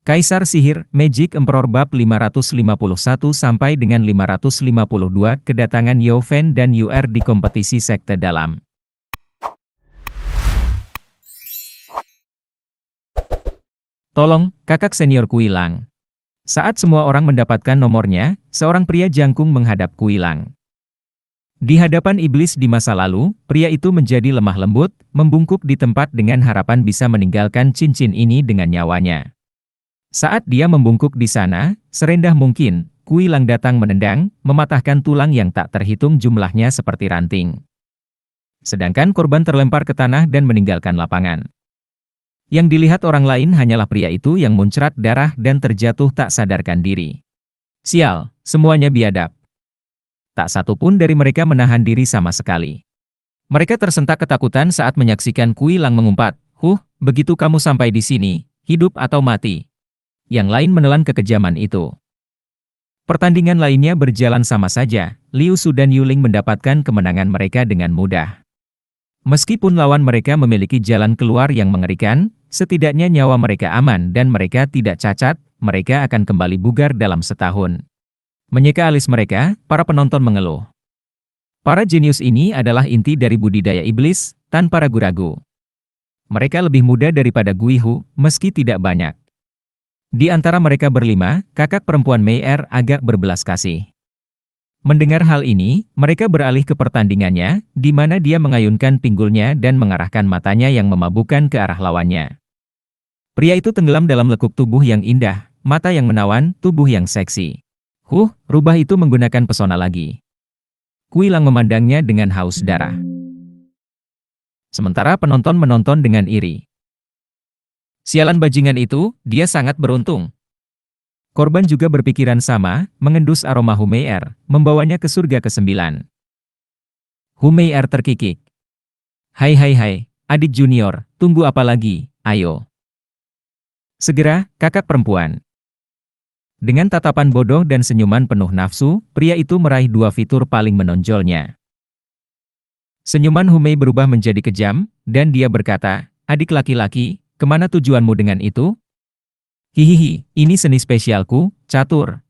Kaisar Sihir, Magic Emperor bab 551 sampai dengan 552 kedatangan Yoven dan UR di kompetisi sekte dalam. Tolong, kakak senior Kuilang. Saat semua orang mendapatkan nomornya, seorang pria jangkung menghadap Kuilang. Di hadapan iblis di masa lalu, pria itu menjadi lemah lembut, membungkuk di tempat dengan harapan bisa meninggalkan cincin ini dengan nyawanya. Saat dia membungkuk di sana, serendah mungkin, Kuilang datang menendang, mematahkan tulang yang tak terhitung jumlahnya seperti ranting. Sedangkan korban terlempar ke tanah dan meninggalkan lapangan. Yang dilihat orang lain hanyalah pria itu yang muncrat darah dan terjatuh tak sadarkan diri. Sial, semuanya biadab. Tak satu pun dari mereka menahan diri sama sekali. Mereka tersentak ketakutan saat menyaksikan Kuilang mengumpat, begitu kamu sampai di sini, hidup atau mati?" Yang lain menelan kekejaman itu. Pertandingan lainnya berjalan sama saja, Liu Su dan Yuling mendapatkan kemenangan mereka dengan mudah. Meskipun lawan mereka memiliki jalan keluar yang mengerikan, setidaknya nyawa mereka aman dan mereka tidak cacat, mereka akan kembali bugar dalam setahun. Menyeka alis mereka, para penonton mengeluh. Para jenius ini adalah inti dari budidaya iblis, tanpa ragu-ragu. Mereka lebih muda daripada Guihu, meski tidak banyak. Di antara mereka berlima, kakak perempuan Mei Er agak berbelas kasih. Mendengar hal ini, mereka beralih ke pertandingannya, di mana dia mengayunkan pinggulnya dan mengarahkan matanya yang memabukkan ke arah lawannya. Pria itu tenggelam dalam lekuk tubuh yang indah, mata yang menawan, tubuh yang seksi. Rubah itu menggunakan pesona lagi. Kuilang memandangnya dengan haus darah. Sementara penonton menonton dengan iri. Sialan bajingan itu, dia sangat beruntung. Korban juga berpikiran sama, mengendus aroma Humeier, membawanya ke surga ke-9. Humeier terkikik. Hai, adik junior, tunggu apa lagi, ayo. Segera, kakak perempuan. Dengan tatapan bodoh dan senyuman penuh nafsu, pria itu meraih dua fitur paling menonjolnya. Senyuman Humei berubah menjadi kejam, dan dia berkata, adik laki-laki, kemana tujuanmu dengan itu? Hihihi, ini seni spesialku, catur,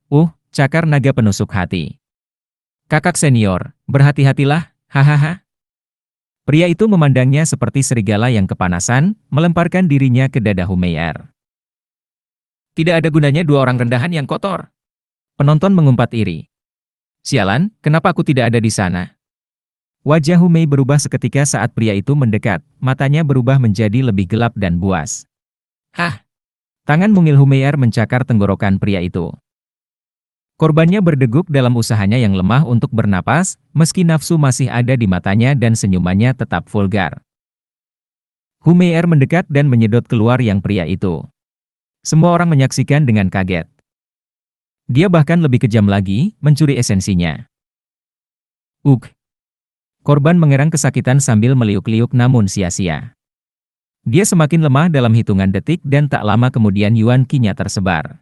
cakar naga penusuk hati. Kakak senior, berhati-hatilah, hahaha. Pria itu memandangnya seperti serigala yang kepanasan, melemparkan dirinya ke dada Humeier. Tidak ada gunanya dua orang rendahan yang kotor. Penonton mengumpat iri. Sialan, kenapa aku tidak ada di sana? Wajah Humei berubah seketika saat pria itu mendekat, matanya berubah menjadi lebih gelap dan buas. Tangan mungil Humeier mencakar tenggorokan pria itu. Korbannya berdeguk dalam usahanya yang lemah untuk bernapas, meski nafsu masih ada di matanya dan senyumannya tetap vulgar. Humeier mendekat dan menyedot keluar yang pria itu. Semua orang menyaksikan dengan kaget. Dia bahkan lebih kejam lagi, mencuri esensinya. Korban mengerang kesakitan sambil meliuk-liuk namun sia-sia. Dia semakin lemah dalam hitungan detik dan tak lama kemudian Yuan Qi-nya tersebar.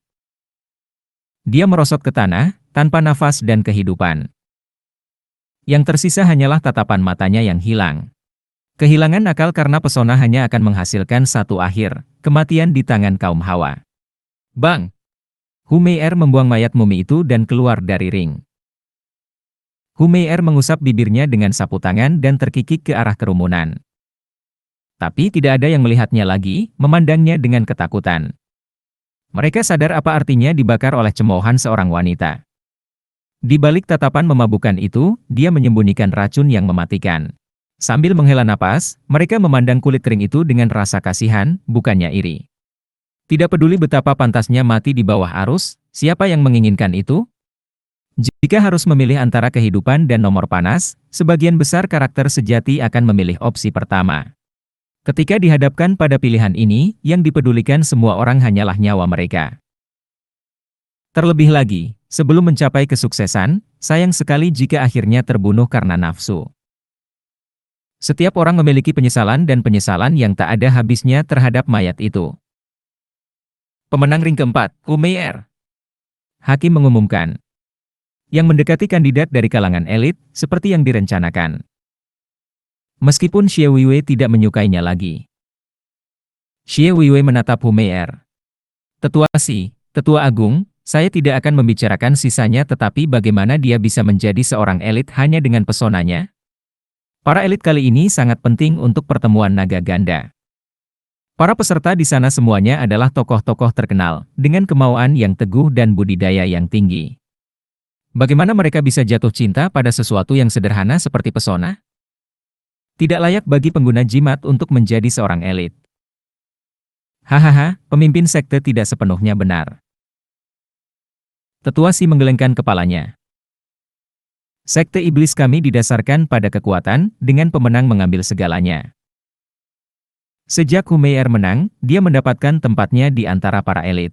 Dia merosot ke tanah, tanpa nafas dan kehidupan. Yang tersisa hanyalah tatapan matanya yang hilang. Kehilangan akal karena pesona hanya akan menghasilkan satu akhir, kematian di tangan kaum Hawa. Bang! Humeier membuang mayat mumi itu dan keluar dari ring. Humeier mengusap bibirnya dengan sapu tangan dan terkikik ke arah kerumunan. Tapi tidak ada yang melihatnya lagi, memandangnya dengan ketakutan. Mereka sadar apa artinya dibakar oleh cemoohan seorang wanita. Di balik tatapan memabukkan itu, dia menyembunyikan racun yang mematikan. Sambil menghela napas, mereka memandang kulit kering itu dengan rasa kasihan, bukannya iri. Tidak peduli betapa pantasnya mati di bawah arus, siapa yang menginginkan itu? Jika harus memilih antara kehidupan dan nomor panas, sebagian besar karakter sejati akan memilih opsi pertama. Ketika dihadapkan pada pilihan ini, yang dipedulikan semua orang hanyalah nyawa mereka. Terlebih lagi, sebelum mencapai kesuksesan, sayang sekali jika akhirnya terbunuh karena nafsu. Setiap orang memiliki penyesalan dan penyesalan yang tak ada habisnya terhadap mayat itu. Pemenang ring keempat, Humeier. Hakim mengumumkan. Yang mendekati kandidat dari kalangan elit, seperti yang direncanakan. Meskipun Xie Weiwei tidak menyukainya lagi. Xie Weiwei menatap Humeier. Tetua Si, Tetua Agung, saya tidak akan membicarakan sisanya tetapi bagaimana dia bisa menjadi seorang elit hanya dengan pesonanya? Para elit kali ini sangat penting untuk pertemuan naga ganda. Para peserta di sana semuanya adalah tokoh-tokoh terkenal, dengan kemauan yang teguh dan budidaya yang tinggi. Bagaimana mereka bisa jatuh cinta pada sesuatu yang sederhana seperti pesona? Tidak layak bagi pengguna jimat untuk menjadi seorang elit. Hahaha, pemimpin sekte tidak sepenuhnya benar. Tetua Si menggelengkan kepalanya. Sekte iblis kami didasarkan pada kekuatan, dengan pemenang mengambil segalanya. Sejak Humeir menang, dia mendapatkan tempatnya di antara para elit.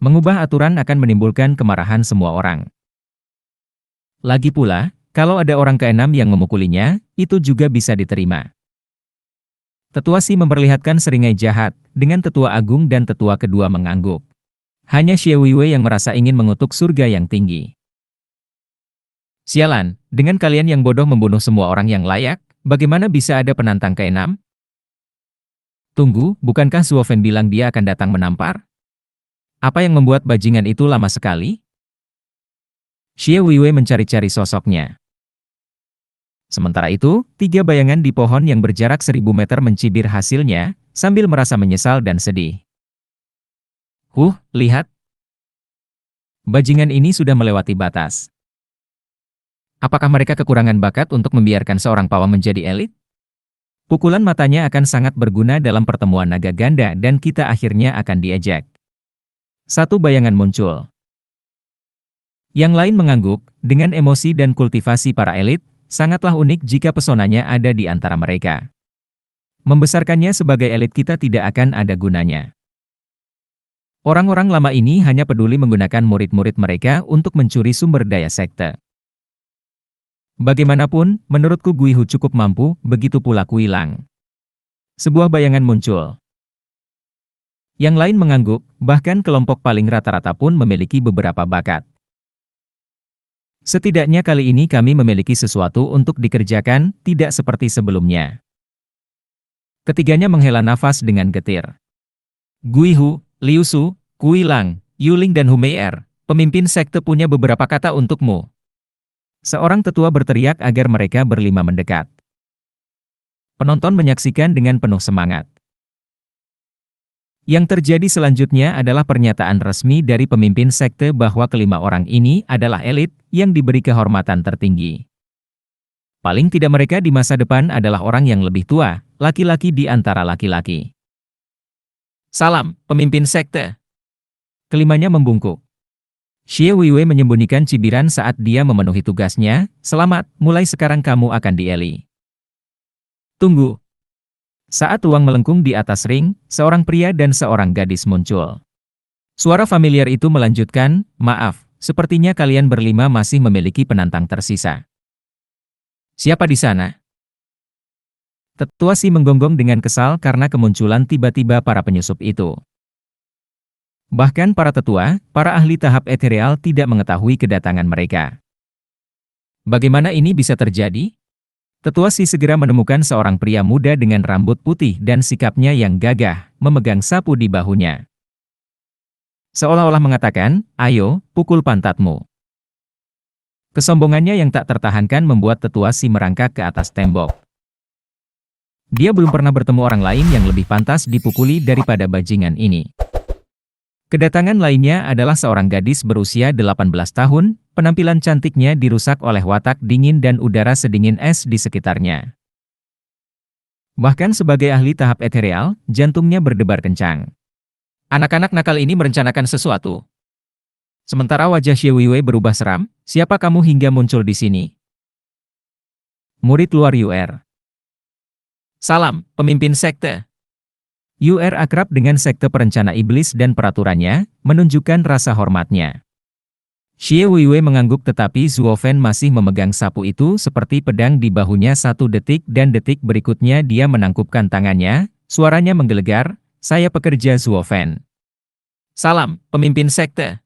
Mengubah aturan akan menimbulkan kemarahan semua orang. Lagi pula, kalau ada orang keenam yang memukulinya, itu juga bisa diterima. Tetua Si memperlihatkan seringai jahat, dengan Tetua Agung dan Tetua kedua mengangguk. Hanya Xie Weiwei yang merasa ingin mengutuk surga yang tinggi. Sialan, dengan kalian yang bodoh membunuh semua orang yang layak, bagaimana bisa ada penantang keenam? Tunggu, bukankah Zuofen bilang dia akan datang menampar? Apa yang membuat bajingan itu lama sekali? Xie Weiwei mencari-cari sosoknya. Sementara itu, 3 bayangan di pohon yang berjarak 1000 meter mencibir hasilnya, sambil merasa menyesal dan sedih. Lihat. Bajingan ini sudah melewati batas. Apakah mereka kekurangan bakat untuk membiarkan seorang pawang menjadi elit? Pukulan matanya akan sangat berguna dalam pertemuan naga ganda dan kita akhirnya akan diejek. Satu bayangan muncul. Yang lain mengangguk, dengan emosi dan kultivasi para elit, sangatlah unik jika pesonanya ada di antara mereka. Membesarkannya sebagai elit kita tidak akan ada gunanya. Orang-orang lama ini hanya peduli menggunakan murid-murid mereka untuk mencuri sumber daya sekte. Bagaimanapun, menurutku Guihu cukup mampu, begitu pula Kuilang. Sebuah bayangan muncul. Yang lain mengangguk, bahkan kelompok paling rata-rata pun memiliki beberapa bakat. Setidaknya kali ini kami memiliki sesuatu untuk dikerjakan, tidak seperti sebelumnya. Ketiganya menghela nafas dengan getir. Guihu, Liu Su, Kuilang, Yuling dan Humeir, pemimpin sekte punya beberapa kata untukmu. Seorang tetua berteriak agar mereka berlima mendekat. Penonton menyaksikan dengan penuh semangat. Yang terjadi selanjutnya adalah pernyataan resmi dari pemimpin sekte bahwa kelima orang ini adalah elit yang diberi kehormatan tertinggi. Paling tidak mereka di masa depan adalah orang yang lebih tua, laki-laki di antara laki-laki. Salam, pemimpin sekte. Kelimanya membungkuk. Xie Weiwei menyembunyikan cibiran saat dia memenuhi tugasnya. Selamat, mulai sekarang kamu akan dieli. Tunggu. Saat uang melengkung di atas ring, seorang pria dan seorang gadis muncul. Suara familiar itu melanjutkan, maaf, sepertinya kalian berlima masih memiliki penantang tersisa. Siapa di sana? Tetua Si menggonggong dengan kesal karena kemunculan tiba-tiba para penyusup itu. Bahkan para tetua, para ahli tahap ethereal tidak mengetahui kedatangan mereka. Bagaimana ini bisa terjadi? Tetua Si segera menemukan seorang pria muda dengan rambut putih dan sikapnya yang gagah, memegang sapu di bahunya. Seolah-olah mengatakan, ayo, pukul pantatmu. Kesombongannya yang tak tertahankan membuat Tetua Si merangkak ke atas tembok. Dia belum pernah bertemu orang lain yang lebih pantas dipukuli daripada bajingan ini. Kedatangan lainnya adalah seorang gadis berusia 18 tahun, penampilan cantiknya dirusak oleh watak dingin dan udara sedingin es di sekitarnya. Bahkan sebagai ahli tahap ethereal, jantungnya berdebar kencang. Anak-anak nakal ini merencanakan sesuatu. Sementara wajah Xie Weiwei berubah seram, siapa kamu hingga muncul di sini? Murid luar UR. Salam, pemimpin sekte. UR akrab dengan sekte perencana iblis dan peraturannya, menunjukkan rasa hormatnya. Xie Weiwei mengangguk tetapi Zuofen masih memegang sapu itu seperti pedang di bahunya 1 detik dan detik berikutnya dia menangkupkan tangannya, suaranya menggelegar, saya pekerja Zuofen. Salam, pemimpin sekte.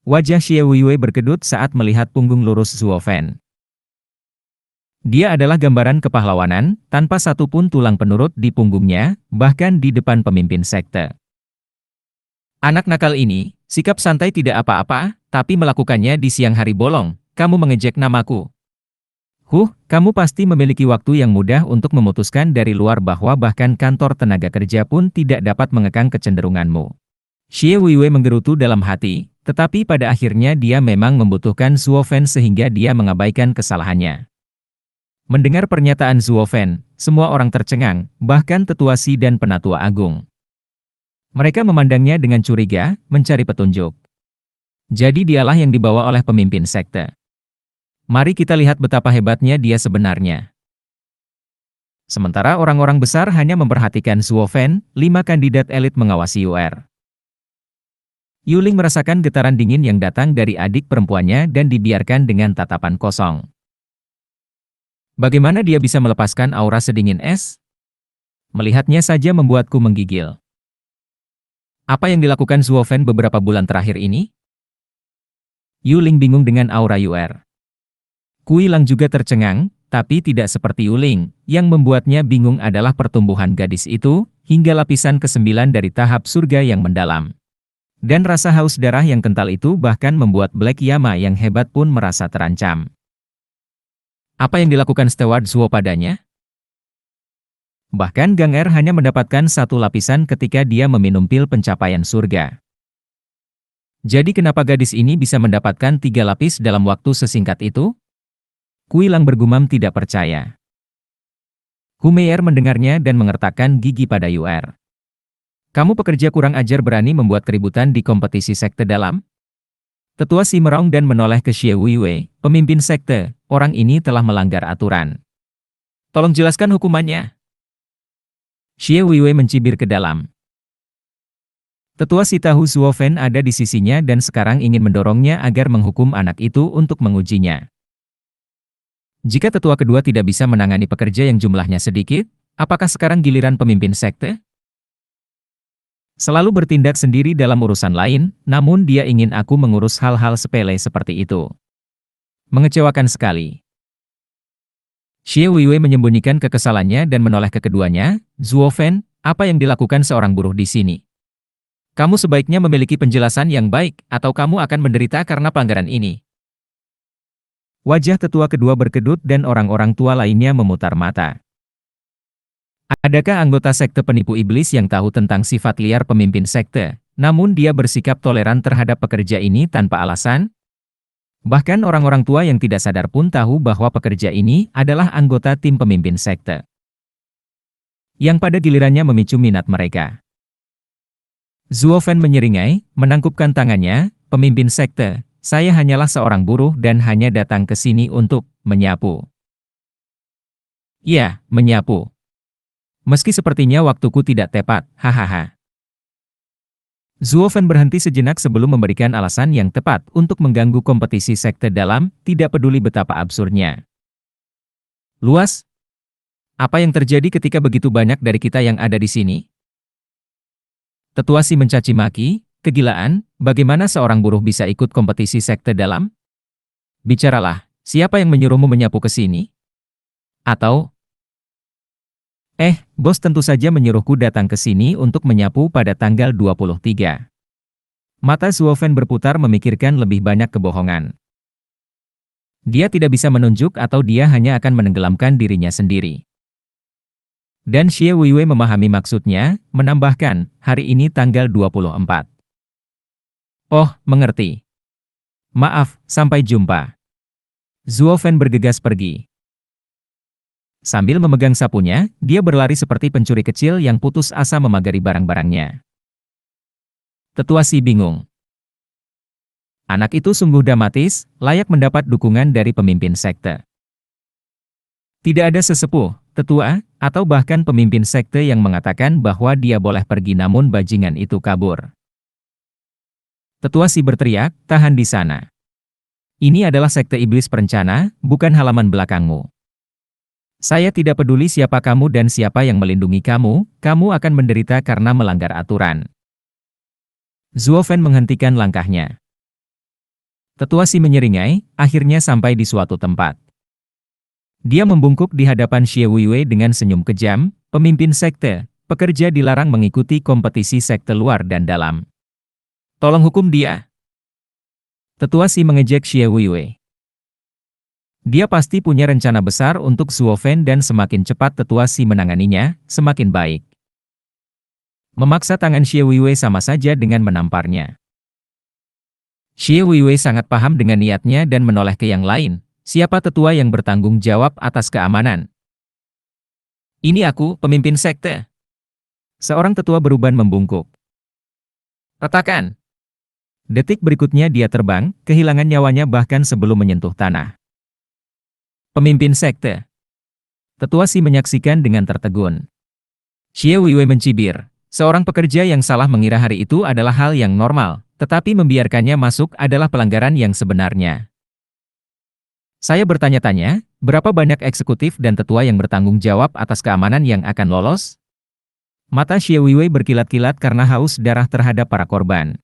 Wajah Xie Weiwei berkedut saat melihat punggung lurus Zuofen. Dia adalah gambaran kepahlawanan, tanpa satupun tulang penurut di punggungnya, bahkan di depan pemimpin sekte. Anak nakal ini, sikap santai tidak apa-apa, tapi melakukannya di siang hari bolong. Kamu mengejek namaku. Kamu pasti memiliki waktu yang mudah untuk memutuskan dari luar bahwa bahkan kantor tenaga kerja pun tidak dapat mengekang kecenderunganmu. Xie Weiwei menggerutu dalam hati, tetapi pada akhirnya dia memang membutuhkan Zhuo Fen sehingga dia mengabaikan kesalahannya. Mendengar pernyataan Zhuo Fen, semua orang tercengang, bahkan tetua Si dan penatua agung. Mereka memandangnya dengan curiga, mencari petunjuk. Jadi dialah yang dibawa oleh pemimpin sekte. Mari kita lihat betapa hebatnya dia sebenarnya. Sementara orang-orang besar hanya memperhatikan Zhuo Fen, 5 kandidat elit mengawasi UR. Yuling merasakan getaran dingin yang datang dari adik perempuannya dan dibiarkan dengan tatapan kosong. Bagaimana dia bisa melepaskan aura sedingin es? Melihatnya saja membuatku menggigil. Apa yang dilakukan Zhuo Fen beberapa bulan terakhir ini? Yuling bingung dengan aura UR. Kuilang juga tercengang, tapi tidak seperti Yuling. Yang membuatnya bingung adalah pertumbuhan gadis itu, hingga lapisan ke-9 dari tahap surga yang mendalam. Dan rasa haus darah yang kental itu bahkan membuat Black Yama yang hebat pun merasa terancam. Apa yang dilakukan Steward Zhuo padanya? Bahkan Gang Er hanya mendapatkan 1 lapisan ketika dia meminum pil pencapaian surga. Jadi kenapa gadis ini bisa mendapatkan 3 lapis dalam waktu sesingkat itu? Kuilang bergumam tidak percaya. Humeier mendengarnya dan mengertakkan gigi pada UR. Kamu pekerja kurang ajar berani membuat keributan di kompetisi sekte dalam? Tetua Si meraung dan menoleh ke Xie Weiwei, pemimpin sekte. Orang ini telah melanggar aturan. Tolong jelaskan hukumannya. Xie Weiwei mencibir ke dalam. Tetua Si tahu Zhuo Fen ada di sisinya dan sekarang ingin mendorongnya agar menghukum anak itu untuk mengujinya. Jika tetua kedua tidak bisa menangani pekerja yang jumlahnya sedikit, apakah sekarang giliran pemimpin sekte? Selalu bertindak sendiri dalam urusan lain, namun dia ingin aku mengurus hal-hal sepele seperti itu. Mengecewakan sekali. Xie Weiwei menyembunyikan kekesalannya dan menoleh ke keduanya. Zhuo Fen, apa yang dilakukan seorang buruh di sini? Kamu sebaiknya memiliki penjelasan yang baik, atau kamu akan menderita karena pelanggaran ini. Wajah tetua kedua berkedut dan orang-orang tua lainnya memutar mata. Adakah anggota sekte penipu iblis yang tahu tentang sifat liar pemimpin sekte, namun dia bersikap toleran terhadap pekerja ini tanpa alasan? Bahkan orang-orang tua yang tidak sadar pun tahu bahwa pekerja ini adalah anggota tim pemimpin sekte. Yang pada gilirannya memicu minat mereka. Zhuo Fen menyeringai, menangkupkan tangannya, pemimpin sekte. Saya hanyalah seorang buruh dan hanya datang ke sini untuk menyapu. Ya, menyapu. Meski sepertinya waktuku tidak tepat, hahaha. Zhuo Fen berhenti sejenak sebelum memberikan alasan yang tepat untuk mengganggu kompetisi sekte dalam, tidak peduli betapa absurdnya. Luas? Apa yang terjadi ketika begitu banyak dari kita yang ada di sini? Tetua Si mencaci maki. Kegilaan, bagaimana seorang buruh bisa ikut kompetisi sekte dalam? Bicaralah, siapa yang menyuruhmu menyapu ke sini? Atau, bos tentu saja menyuruhku datang ke sini untuk menyapu pada tanggal 23. Mata Zhuo Fen berputar memikirkan lebih banyak kebohongan. Dia tidak bisa menunjuk atau dia hanya akan menenggelamkan dirinya sendiri. Dan Xie Weiwei memahami maksudnya, menambahkan, hari ini tanggal 24. Oh, mengerti. Maaf, sampai jumpa. Zhuo Fen bergegas pergi. Sambil memegang sapunya, dia berlari seperti pencuri kecil yang putus asa memagari barang-barangnya. Tetua Si bingung. Anak itu sungguh dramatis, layak mendapat dukungan dari pemimpin sekte. Tidak ada sesepuh, tetua, atau bahkan pemimpin sekte yang mengatakan bahwa dia boleh pergi namun bajingan itu kabur. Tetua Si berteriak, tahan di sana. Ini adalah sekte iblis perencana, bukan halaman belakangmu. Saya tidak peduli siapa kamu dan siapa yang melindungi kamu, kamu akan menderita karena melanggar aturan. Zhuo Fen menghentikan langkahnya. Tetua Si menyeringai, akhirnya sampai di suatu tempat. Dia membungkuk di hadapan Xie Weiwei dengan senyum kejam, pemimpin sekte, pekerja dilarang mengikuti kompetisi sekte luar dan dalam. Tolong hukum dia. Tetua Si mengejek Xie Weiwei. Dia pasti punya rencana besar untuk Zuo Fen dan semakin cepat Tetua Si menanganinya, semakin baik. Memaksa tangan Xie Weiwei sama saja dengan menamparnya. Xie Weiwei sangat paham dengan niatnya dan menoleh ke yang lain. Siapa tetua yang bertanggung jawab atas keamanan? Ini aku, pemimpin sekte. Seorang tetua beruban membungkuk. Retakan. Detik berikutnya dia terbang, kehilangan nyawanya bahkan sebelum menyentuh tanah. Pemimpin sekte. Tetua Si menyaksikan dengan tertegun. Xie Weiwei mencibir. Seorang pekerja yang salah mengira hari itu adalah hal yang normal, tetapi membiarkannya masuk adalah pelanggaran yang sebenarnya. Saya bertanya-tanya, berapa banyak eksekutif dan tetua yang bertanggung jawab atas keamanan yang akan lolos? Mata Xie Weiwei berkilat-kilat karena haus darah terhadap para korban.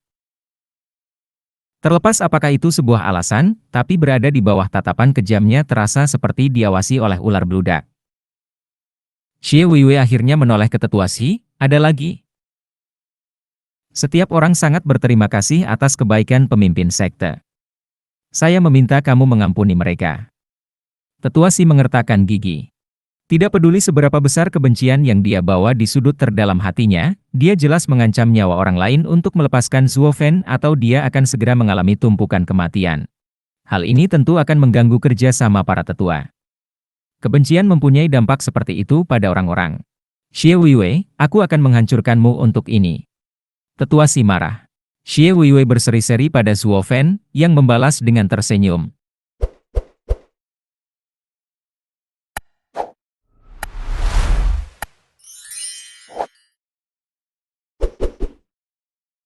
Terlepas apakah itu sebuah alasan, tapi berada di bawah tatapan kejamnya terasa seperti diawasi oleh ular beludak. Xie Weiwei akhirnya menoleh ke tetua Si, ada lagi. Setiap orang sangat berterima kasih atas kebaikan pemimpin sekte. Saya meminta kamu mengampuni mereka. Tetua Si mengertakkan gigi. Tidak peduli seberapa besar kebencian yang dia bawa di sudut terdalam hatinya, dia jelas mengancam nyawa orang lain untuk melepaskan Zuo Fen atau dia akan segera mengalami tumpukan kematian. Hal ini tentu akan mengganggu kerja sama para tetua. Kebencian mempunyai dampak seperti itu pada orang-orang. Xie Weiwei, aku akan menghancurkanmu untuk ini. Tetua Si marah. Xie Weiwei berseri-seri pada Zuo Fen, yang membalas dengan tersenyum.